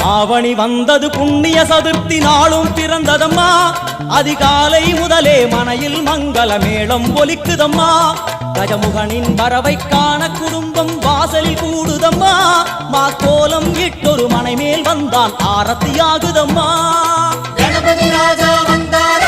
ஆவணி வந்தது புண்ணிய சதுர்த்தி நாளும் பிறந்ததம்மா அதிகாலை முதலே மனையில் மங்கள மேளம் ஒலிக்குதம்மா கஜமுகனின் வரவை காண குடும்பம் வாசலில் கூடுதம்மா மா கோலம் இட்டொரு மனை மேல் வந்தான் ஆரத்தியாகுதம்மா கணபதி ராஜா வந்தார்